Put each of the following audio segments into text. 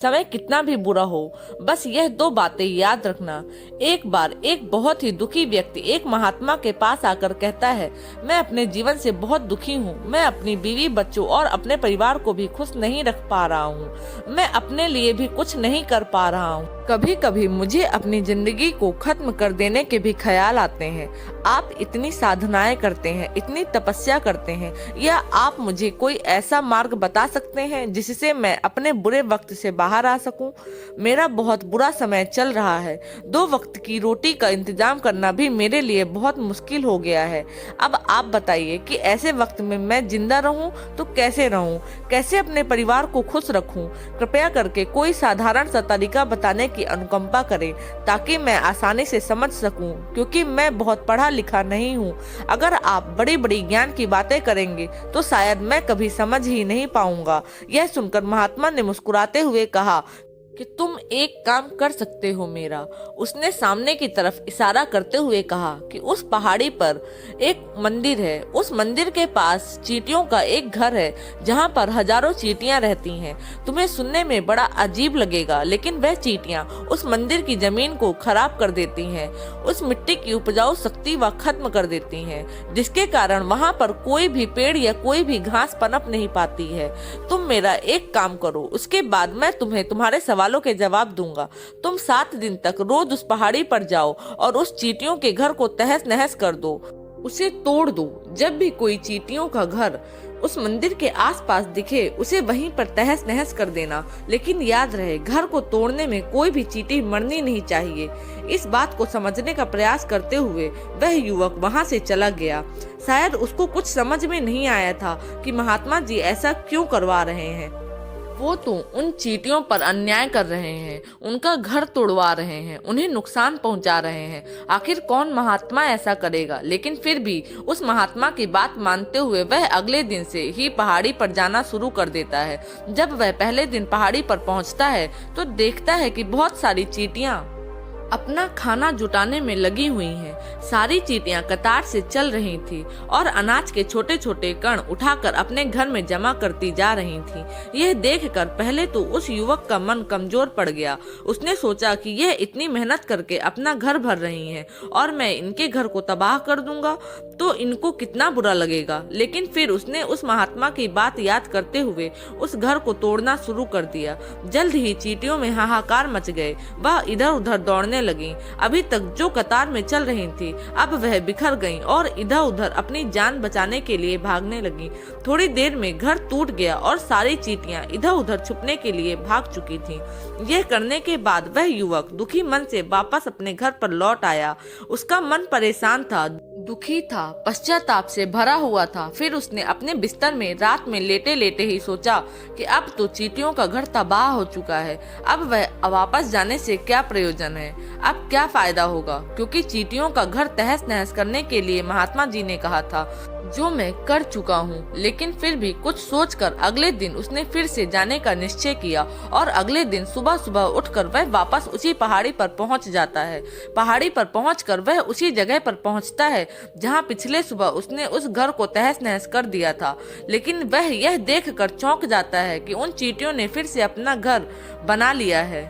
समय कितना भी बुरा हो, बस यह दो बातें याद रखना। एक बार एक बहुत ही दुखी व्यक्ति एक महात्मा के पास आकर कहता है, मैं अपने जीवन से बहुत दुखी हूँ। मैं अपनी बीवी, बच्चों और अपने परिवार को भी खुश नहीं रख पा रहा हूँ। मैं अपने लिए भी कुछ नहीं कर पा रहा हूँ। कभी कभी मुझे अपनी जिंदगी को खत्म कर देने के भी ख्याल आते हैं। आप इतनी साधनाएं करते हैं, इतनी तपस्या करते हैं, या आप मुझे कोई ऐसा मार्ग बता सकते हैं जिससे मैं अपने बुरे वक्त से बाहर आ सकूं? मेरा बहुत बुरा समय चल रहा है। 2 वक्त की रोटी का इंतजाम करना भी मेरे लिए बहुत मुश्किल हो गया है। अब आप बताइए कि ऐसे वक्त में मैं जिंदा रहूं तो कैसे रहूं, कैसे अपने परिवार को खुश रखूं? कृपया करके कोई साधारण सा तरीका बताने की अनुकंपा करें ताकि मैं आसानी से समझ सकूं, क्योंकि मैं बहुत पढ़ा लिखा नहीं हूं। अगर आप बड़ी बड़ी ज्ञान की बातें करेंगे तो शायद मैं कभी समझ ही नहीं पाऊंगा। यह सुनकर महात्मा ने मुस्कुराते हुए कहा कि तुम एक काम कर सकते हो मेरा। उसने सामने की तरफ इशारा करते हुए कहा कि उस पहाड़ी पर एक मंदिर है। उस मंदिर के पास चींटियों का एक घर है जहाँ पर हजारों चींटियां रहती हैं। तुम्हें सुनने में बड़ा अजीब लगेगा, लेकिन वह चींटियां उस मंदिर की जमीन को खराब कर देती हैं, उस मिट्टी की उपजाऊ शक्ति वह खत्म कर देती हैं, जिसके कारण वहाँ पर कोई भी पेड़ या कोई भी घास पनप नहीं पाती है। तुम मेरा एक काम करो, उसके बाद मैं तुम्हें तुम्हारे सवालों के जवाब दूंगा। तुम 7 दिन तक रोज उस पहाड़ी पर जाओ और उस चींटियों के घर को तहस नहस कर दो, उसे तोड़ दो। जब भी कोई चींटियों का घर उस मंदिर के आसपास दिखे, उसे वहीं पर तहस नहस कर देना। लेकिन याद रहे, घर को तोड़ने में कोई भी चींटी मरनी नहीं चाहिए। इस बात को समझने का प्रयास करते हुए वह युवक वहां से चला गया। शायद उसको कुछ समझ में नहीं आया था कि महात्मा जी ऐसा क्यों करवा रहे हैं। वो तो उन चींटियों पर अन्याय कर रहे हैं, उनका घर तोड़वा रहे हैं, उन्हें नुकसान पहुंचा रहे हैं। आखिर कौन महात्मा ऐसा करेगा? लेकिन फिर भी उस महात्मा की बात मानते हुए वह अगले दिन से ही पहाड़ी पर जाना शुरू कर देता है। जब वह पहले दिन पहाड़ी पर पहुंचता है तो देखता है कि बहुत सारी चींटियां अपना खाना जुटाने में लगी हुई हैं। सारी चींटियां कतार से चल रही थी और अनाज के छोटे छोटे कण उठाकर अपने घर में जमा करती जा रही थी। यह देखकर पहले तो उस युवक का मन कमजोर पड़ गया। उसने सोचा कि यह इतनी मेहनत करके अपना घर भर रही हैं और मैं इनके घर को तबाह कर दूंगा तो इनको कितना बुरा लगेगा। लेकिन फिर उसने उस महात्मा की बात याद करते हुए उस घर को तोड़ना शुरू कर दिया। जल्द ही चींटियों में हाहाकार मच गए। वह इधर उधर दौड़ने लगी। अभी तक जो कतार में चल रही थी, अब वह बिखर गईं और इधर उधर अपनी जान बचाने के लिए भागने लगी। थोड़ी देर में घर टूट गया और सारी चींटियां इधर उधर छुपने के लिए भाग चुकी थीं। यह करने के बाद वह युवक दुखी मन से वापस अपने घर पर लौट आया। उसका मन परेशान था, दुखी था, पश्चाताप से भरा हुआ था। फिर उसने अपने बिस्तर में रात में लेटे लेटे ही सोचा कि अब तो चींटियों का घर तबाह हो चुका है। अब वह वापस जाने से क्या प्रयोजन है? अब क्या फायदा होगा? क्योंकि चींटियों का घर तहस नहस करने के लिए महात्मा जी ने कहा था, जो मैं कर चुका हूँ। लेकिन फिर भी कुछ सोचकर अगले दिन उसने फिर से जाने का निश्चय किया और अगले दिन सुबह सुबह उठकर वह वापस उसी पहाड़ी पर पहुँच जाता है। पहाड़ी पर पहुंचकर वह उसी जगह पर पहुंचता है जहां पिछले सुबह उसने उस घर को तहस नहस कर दिया था। लेकिन वह यह देखकर चौंक जाता है कि उन चींटियों ने फिर से अपना घर बना लिया है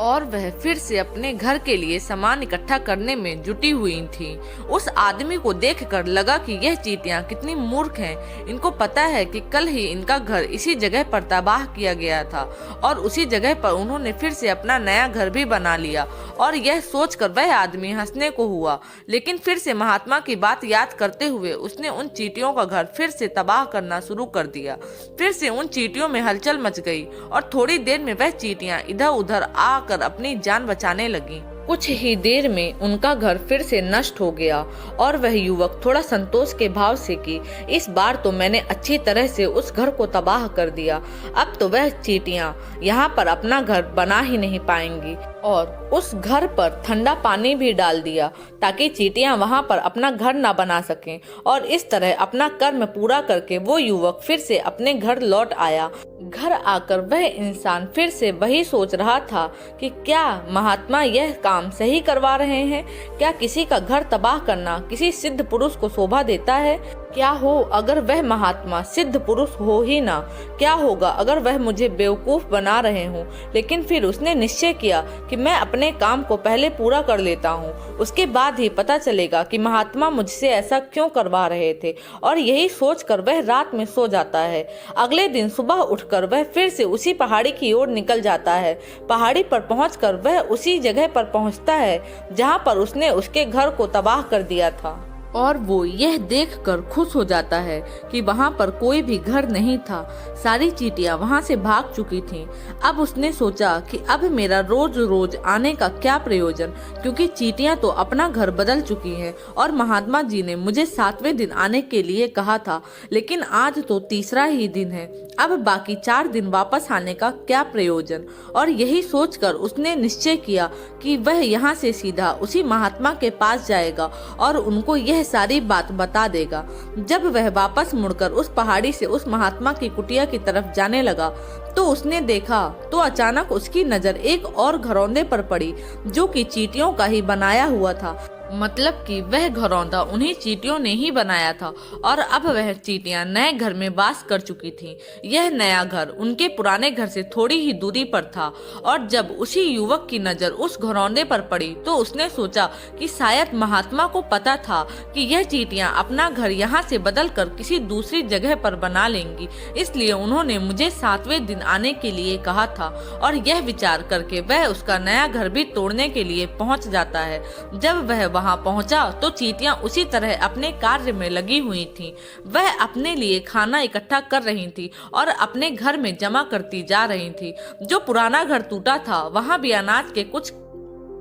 और वह फिर से अपने घर के लिए सामान इकट्ठा करने में जुटी हुई थी। उस आदमी को देखकर लगा कि यह चींटियां कितनी मूर्ख हैं। इनको पता है कि कल ही इनका घर इसी जगह पर तबाह किया गया था और उसी जगह पर उन्होंने फिर से अपना नया घर भी बना लिया। और यह सोचकर वह आदमी हंसने को हुआ। लेकिन फिर से महात्मा की बात याद करते हुए उसने उन चींटियों का घर फिर से तबाह करना शुरू कर दिया। फिर से उन चींटियों में हलचल मच गई और थोड़ी देर में वह चींटियां इधर उधर आकर अपनी जान बचाने लगी। कुछ ही देर में उनका घर फिर से नष्ट हो गया और वह युवक थोड़ा संतोष के भाव से कि इस बार तो मैंने अच्छी तरह से उस घर को तबाह कर दिया। अब तो वह चींटियां यहाँ पर अपना घर बना ही नहीं पाएंगी। और उस घर पर ठंडा पानी भी डाल दिया ताकि चींटियां वहां पर अपना घर ना बना सकें। और इस तरह अपना कर्म पूरा करके वो युवक फिर से अपने घर लौट आया। घर आकर वह इंसान फिर से वही सोच रहा था कि क्या महात्मा यह काम सही करवा रहे हैं? क्या किसी का घर तबाह करना किसी सिद्ध पुरुष को शोभा देता है? क्या हो अगर वह महात्मा सिद्ध पुरुष हो ही ना? क्या होगा अगर वह मुझे बेवकूफ बना रहे हों? लेकिन फिर उसने निश्चय किया कि मैं अपने काम को पहले पूरा कर लेता हूँ, उसके बाद ही पता चलेगा कि महात्मा मुझसे ऐसा क्यों करवा रहे थे। और यही सोचकर वह रात में सो जाता है। अगले दिन सुबह उठकर वह फिर से उसी पहाड़ी की ओर निकल जाता है। पहाड़ी पर पहुंचकर वह उसी जगह पर पहुंचता है जहां पर उसने उसके घर को तबाह कर दिया था। और वो यह देखकर खुश हो जाता है कि वहाँ पर कोई भी घर नहीं था। सारी चींटियां वहाँ से भाग चुकी थीं। अब उसने सोचा कि अब मेरा रोज रोज आने का क्या प्रयोजन, क्योंकि चींटियां तो अपना घर बदल चुकी हैं और महात्मा जी ने मुझे 7वें दिन आने के लिए कहा था, लेकिन आज तो तीसरा ही दिन है। अब बाकी 4 दिन वापस आने का क्या प्रयोजन। और यही सोचकर उसने निश्चय किया कि वह यहाँ से सीधा उसी महात्मा के पास जाएगा और उनको यह सारी बात बता देगा। जब वह वापस मुड़कर उस पहाड़ी से उस महात्मा की कुटिया की तरफ जाने लगा तो उसने देखा तो अचानक उसकी नजर एक और घरौंदे पर पड़ी जो कि चींटियों का ही बनाया हुआ था। मतलब कि वह घरौंदा उन्हीं चींटियों ने ही बनाया था और अब वह चींटियां नए घर में वास कर चुकी थीं। यह नया घर उनके पुराने घर से थोड़ी ही दूरी पर था और जब उसी युवक की नजर उस घरौंदे पर पड़ी तो उसने सोचा कि शायद महात्मा को पता था कि यह चींटियां अपना घर यहाँ से बदल कर किसी दूसरी जगह पर बना लेंगी, इसलिए उन्होंने मुझे 7वें दिन आने के लिए कहा था। और यह विचार करके वह उसका नया घर भी तोड़ने के लिए पहुँच जाता है। जब वह वहां पहुंचा तो चींटियां उसी तरह अपने कार्य में लगी हुई थीं। वह अपने लिए खाना इकट्ठा कर रही थी और अपने घर में जमा करती जा रही थी। जो पुराना घर टूटा था वहां भी अनाज के कुछ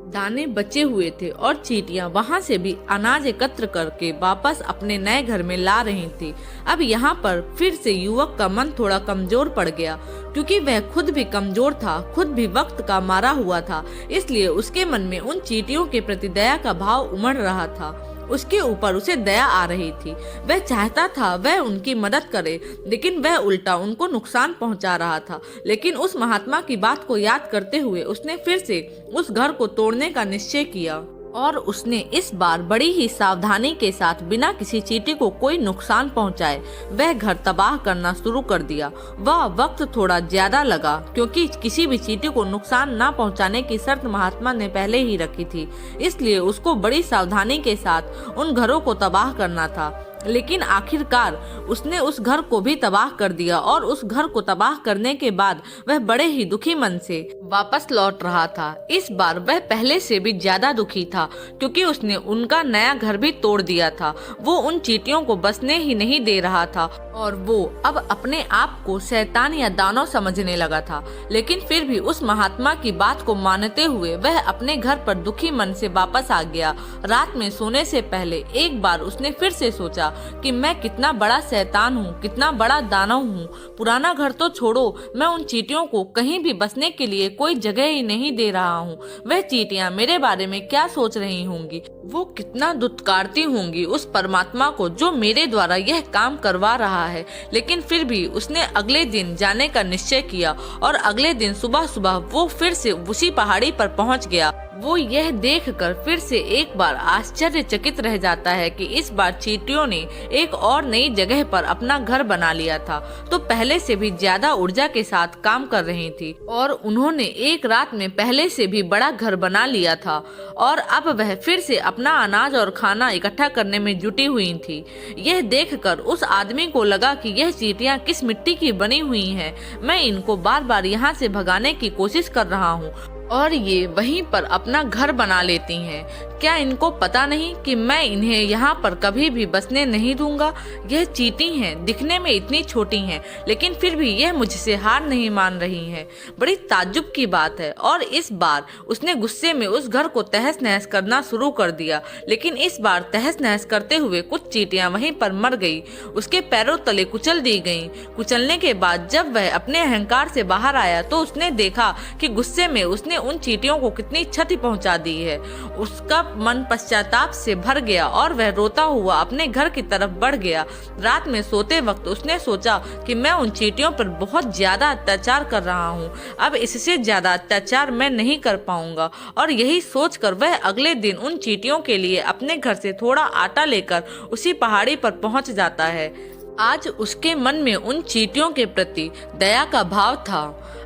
दाने बचे हुए थे और चींटियां वहां से भी अनाज एकत्र करके वापस अपने नए घर में ला रही थी। अब यहाँ पर फिर से युवक का मन थोड़ा कमजोर पड़ गया, क्योंकि वह खुद भी कमजोर था, खुद भी वक्त का मारा हुआ था, इसलिए उसके मन में उन चींटियों के प्रति दया का भाव उमड़ रहा था। उसके ऊपर उसे दया आ रही थी। वह चाहता था वह उनकी मदद करे, लेकिन वह उल्टा उनको नुकसान पहुंचा रहा था। लेकिन उस महात्मा की बात को याद करते हुए उसने फिर से उस घर को तोड़ने का निश्चय किया और उसने इस बार बड़ी ही सावधानी के साथ बिना किसी चींटी को कोई नुकसान पहुंचाए वह घर तबाह करना शुरू कर दिया। वह वक्त थोड़ा ज्यादा लगा, क्योंकि किसी भी चींटी को नुकसान न पहुंचाने की शर्त महात्मा ने पहले ही रखी थी, इसलिए उसको बड़ी सावधानी के साथ उन घरों को तबाह करना था। लेकिन आखिरकार उसने उस घर को भी तबाह कर दिया और उस घर को तबाह करने के बाद वह बड़े ही दुखी मन से वापस लौट रहा था। इस बार वह पहले से भी ज्यादा दुखी था, क्योंकि उसने उनका नया घर भी तोड़ दिया था। वो उन चींटियों को बसने ही नहीं दे रहा था और वो अब अपने आप को शैतान या दानव समझने लगा था। लेकिन फिर भी उस महात्मा की बात को मानते हुए वह अपने घर पर दुखी मन से वापस आ गया। रात में सोने से पहले एक बार उसने फिर से सोचा कि मैं कितना बड़ा शैतान हूँ, कितना बड़ा दानव हूँ। पुराना घर तो छोड़ो, मैं उन चींटियों को कहीं भी बसने के लिए कोई जगह ही नहीं दे रहा हूँ। वह चींटियां मेरे बारे में क्या सोच रही होंगी, वो कितना दुत्कारती होंगी उस परमात्मा को जो मेरे द्वारा यह काम करवा रहा है। लेकिन फिर भी उसने अगले दिन जाने का निश्चय किया और अगले दिन सुबह सुबह वो फिर से उसी पहाड़ी पर पहुँच गया। वो यह देखकर फिर से एक बार आश्चर्यचकित रह जाता है कि इस बार चींटियों ने एक और नई जगह पर अपना घर बना लिया था, तो पहले से भी ज्यादा ऊर्जा के साथ काम कर रही थी और उन्होंने एक रात में पहले से भी बड़ा घर बना लिया था और अब वह फिर से अपना अनाज और खाना इकट्ठा करने में जुटी हुई थी। यह देखकर उस आदमी को लगा कि यह चींटियां किस मिट्टी की बनी हुई हैं। मैं इनको बार बार यहाँ से भगाने की कोशिश कर रहा हूँ और ये वहीं पर अपना घर बना लेती हैं। क्या इनको पता नहीं कि मैं इन्हें यहाँ पर कभी भी बसने नहीं दूंगा? यह चींटी हैं, दिखने में इतनी छोटी हैं, लेकिन फिर भी यह मुझसे हार नहीं मान रही हैं। बड़ी ताज्जुब की बात है। और इस बार उसने गुस्से में उस घर को तहस नहस करना शुरू कर दिया। लेकिन इस बार तहस नहस करते हुए कुछ चींटियां वहीं पर मर गई, उसके पैरों तले कुचल दी गईं। कुचलने के बाद जब वह अपने अहंकार से बाहर आया तो उसने देखा कि गुस्से में उसने उन चींटियों को कितनी क्षति पहुंचा दी है। उसका मन पश्चाताप से भर गया और वह रोता हुआ अपने घर की तरफ बढ़ गया। रात में सोते वक्त उसने सोचा कि मैं उन चींटियों पर बहुत ज्यादा अत्याचार कर रहा हूँ, अब इससे ज्यादा अत्याचार मैं नहीं कर पाऊंगा। और यही सोचकर वह अगले दिन उन चींटियों के लिए अपने घर से थोड़ा आटा लेकर उसी पहाड़ी पर पहुंच जाता है। आज उसके मन में उन चींटियों के प्रति दया का भाव था।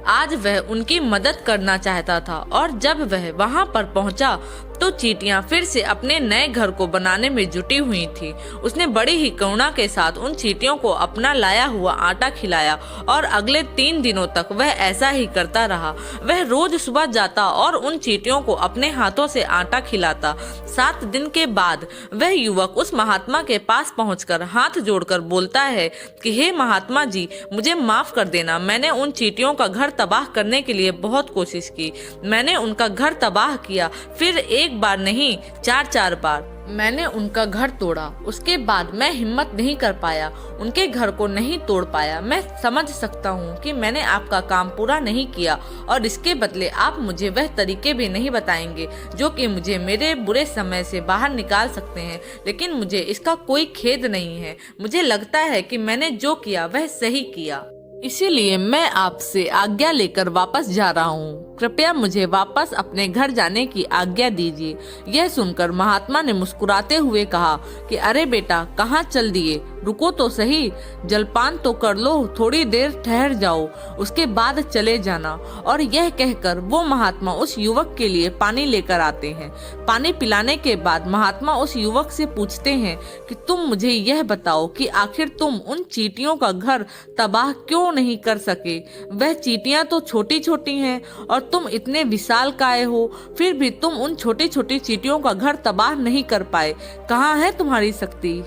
आज वह उनकी मदद करना चाहता था और जब वह वहां पर पहुंचा तो चींटियां फिर से अपने नए घर को बनाने में जुटी हुई थी। उसने बड़ी ही करुणा के साथ उन चींटियों को अपना लाया हुआ आटा खिलाया और अगले 3 दिनों तक वह ऐसा ही करता रहा। वह रोज सुबह जाता और उन चींटियों को अपने हाथों से आटा खिलाता। 7 दिन के बाद वह युवक उस महात्मा के पास पहुंचकर हाथ जोड़कर बोलता है कि हे महात्मा जी, मुझे माफ कर देना। मैंने उन चींटियों का घर तबाह करने के लिए बहुत कोशिश की। मैंने उनका घर तबाह किया, फिर एक बार नहीं 4-4 बार मैंने उनका घर तोड़ा। उसके बाद मैं हिम्मत नहीं कर पाया, उनके घर को नहीं तोड़ पाया। मैं समझ सकता हूँ कि मैंने आपका काम पूरा नहीं किया और इसके बदले आप मुझे वह तरीके भी नहीं बताएंगे जो कि मुझे मेरे बुरे समय से बाहर निकाल सकते हैं, लेकिन मुझे इसका कोई खेद नहीं है। मुझे लगता है कि मैंने जो किया वह सही किया, इसीलिए मैं आपसे आज्ञा लेकर वापस जा रहा हूँ। कृपया मुझे वापस अपने घर जाने की आज्ञा दीजिए। यह सुनकर महात्मा ने मुस्कुराते हुए कहा कि अरे बेटा, कहाँ चल दिए? रुको तो सही, जलपान तो कर लो, थोड़ी देर ठहर जाओ, उसके बाद चले जाना। और यह कहकर वो महात्मा उस युवक के लिए पानी लेकर आते हैं। पानी पिलाने के बाद महात्मा उस युवक से पूछते हैं कि तुम मुझे यह बताओ कि आखिर तुम उन चींटियों का घर तबाह क्यों नहीं कर सके? वह चींटियां तो छोटी छोटी हैं और तुम इतने विशाल काय हो, फिर भी तुम उन छोटी छोटी चींटियों का घर तबाह नहीं कर पाए। कहाँ है तुम्हारी शक्ति,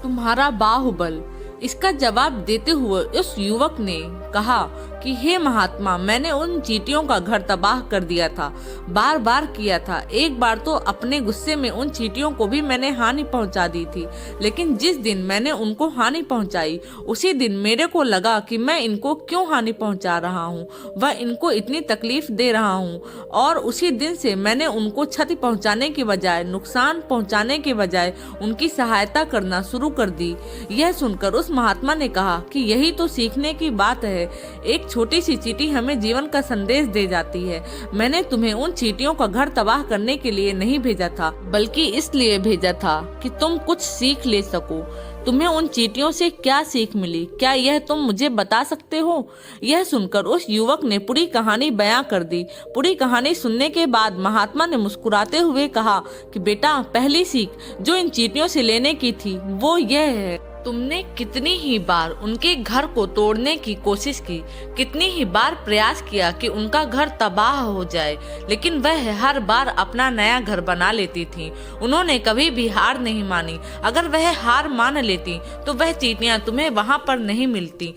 तुम्हारा बाहुबल? इसका जवाब देते हुए उस युवक ने कहा कि हे महात्मा, मैंने उन चींटियों का घर तबाह कर दिया था, बार बार किया था। एक बार तो अपने गुस्से में उन चींटियों को भी मैंने हानि पहुंचा दी थी, लेकिन जिस दिन मैंने उनको हानि पहुंचाई उसी दिन मेरे को लगा कि मैं इनको क्यों हानि पहुंचा रहा हूँ, वह इनको इतनी तकलीफ दे रहा हूँ, और उसी दिन से मैंने उनको क्षति पहुंचाने के बजाय, नुकसान पहुंचाने के बजाय उनकी सहायता करना शुरू कर दी। यह सुनकर उस महात्मा ने कहा कि यही तो सीखने की बात है। एक छोटी सी चींटी हमें जीवन का संदेश दे जाती है। मैंने तुम्हें उन चींटियों का घर तबाह करने के लिए नहीं भेजा था, बल्कि इसलिए भेजा था कि तुम कुछ सीख ले सको। तुम्हें उन चींटियों से क्या सीख मिली, क्या यह तुम मुझे बता सकते हो? यह सुनकर उस युवक ने पूरी कहानी बयां कर दी। पूरी कहानी सुनने के बाद महात्मा ने मुस्कुराते हुए कहा कि बेटा, पहली सीख जो इन चींटियों से लेने की थी वो यह है, तुमने कितनी ही बार उनके घर को तोड़ने की कोशिश की, कितनी ही बार प्रयास किया कि उनका घर तबाह हो जाए, लेकिन वह हर बार अपना नया घर बना लेती थी। उन्होंने कभी भी हार नहीं मानी। अगर वह हार मान लेती तो वह चींटियां तुम्हें वहां पर नहीं मिलती।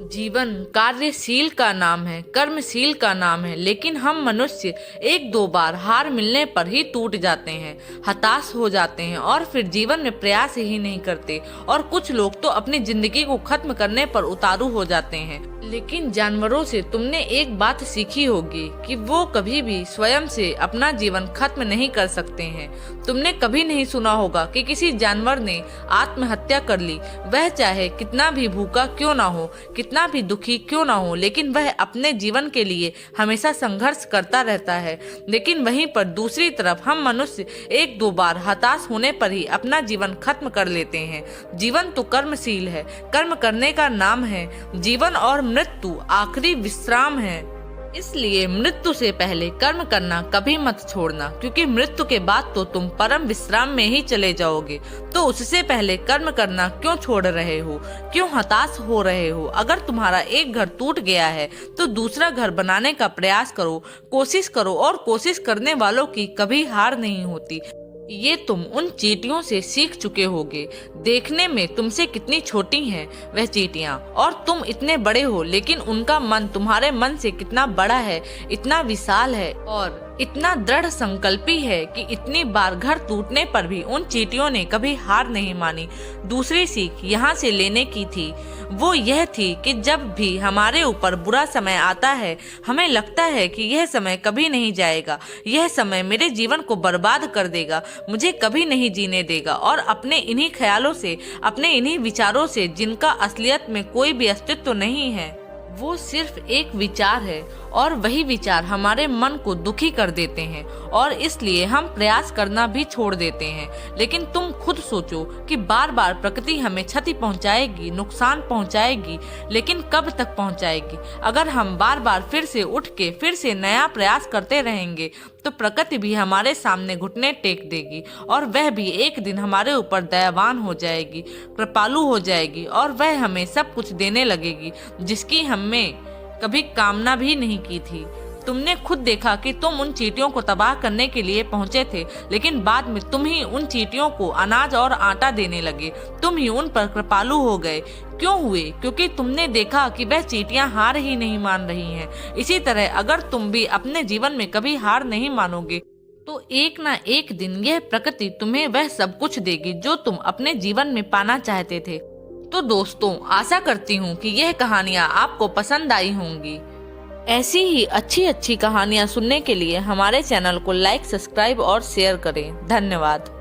जीवन कार्यशील का नाम है, कर्मशील का नाम है, लेकिन हम मनुष्य 1-2 बार हार मिलने पर ही टूट जाते हैं, हताश हो जाते हैं और फिर जीवन में प्रयास ही नहीं करते। और कुछ लोग तो अपनी जिंदगी को खत्म करने पर उतारू हो जाते हैं। लेकिन जानवरों से तुमने एक बात सीखी होगी कि वो कभी भी स्वयं से अपना जीवन खत्म नहीं कर सकते हैं। तुमने कभी नहीं सुना होगा कि किसी जानवर ने आत्महत्या कर ली, वह चाहे कितना भी भूखा क्यों ना हो, कितना भी दुखी क्यों ना हो, लेकिन वह अपने जीवन के लिए हमेशा संघर्ष करता रहता है। लेकिन वहीं पर दूसरी तरफ हम मनुष्य 1-2 बार हताश होने पर ही अपना जीवन खत्म कर लेते हैं। जीवन तो कर्मशील है, कर्म करने का नाम है। जीवन और मृत्यु आखिरी विश्राम है, इसलिए मृत्यु से पहले कर्म करना कभी मत छोड़ना, क्योंकि मृत्यु के बाद तो तुम परम विश्राम में ही चले जाओगे। तो उससे पहले कर्म करना क्यों छोड़ रहे हो, क्यों हताश हो रहे हो? अगर तुम्हारा एक घर टूट गया है तो दूसरा घर बनाने का प्रयास करो, कोशिश करो, और कोशिश करने वालों की कभी हार नहीं होती। ये तुम उन चींटियों से सीख चुके होगे। देखने में तुमसे कितनी छोटी हैं वह चींटियां, और तुम इतने बड़े हो, लेकिन उनका मन तुम्हारे मन से कितना बड़ा है, इतना विशाल है। और इतना दृढ़ संकल्पी है कि इतनी बार घर टूटने पर भी उन चींटियों ने कभी हार नहीं मानी। दूसरी सीख यहाँ से लेने की थी वो यह थी कि जब भी हमारे ऊपर बुरा समय आता है, हमें लगता है कि यह समय कभी नहीं जाएगा, यह समय मेरे जीवन को बर्बाद कर देगा, मुझे कभी नहीं जीने देगा, और अपने इन्हीं ख्यालों से, अपने इन्हीं विचारों से, जिनका असलियत में कोई भी अस्तित्व नहीं है, वो सिर्फ एक विचार है, और वही विचार हमारे मन को दुखी कर देते हैं और इसलिए हम प्रयास करना भी छोड़ देते हैं। लेकिन तुम खुद सोचो कि बार बार प्रकृति हमें क्षति पहुंचाएगी, नुकसान पहुंचाएगी, लेकिन कब तक पहुंचाएगी? अगर हम बार बार फिर से उठ के फिर से नया प्रयास करते रहेंगे तो प्रकृति भी हमारे सामने घुटने टेक देगी और वह भी एक दिन हमारे ऊपर दयावान हो जाएगी, कृपालु हो जाएगी, और वह हमें सब कुछ देने लगेगी जिसकी हमें कभी कामना भी नहीं की थी। तुमने खुद देखा कि तुम उन चींटियों को तबाह करने के लिए पहुंचे थे, लेकिन बाद में तुम ही उन चींटियों को अनाज और आटा देने लगे, तुम ही उन पर कृपालु हो गए। क्यों हुए? क्योंकि तुमने देखा कि वह चींटियां हार ही नहीं मान रही हैं। इसी तरह अगर तुम भी अपने जीवन में कभी हार नहीं मानोगे तो एक ना एक दिन यह प्रकृति तुम्हें वह सब कुछ देगी जो तुम अपने जीवन में पाना चाहते थे। तो दोस्तों, आशा करती हूँ कि यह कहानियाँ आपको पसंद आई होंगी। ऐसी ही अच्छी अच्छी कहानियाँ सुनने के लिए हमारे चैनल को लाइक, सब्सक्राइब और शेयर करें। धन्यवाद।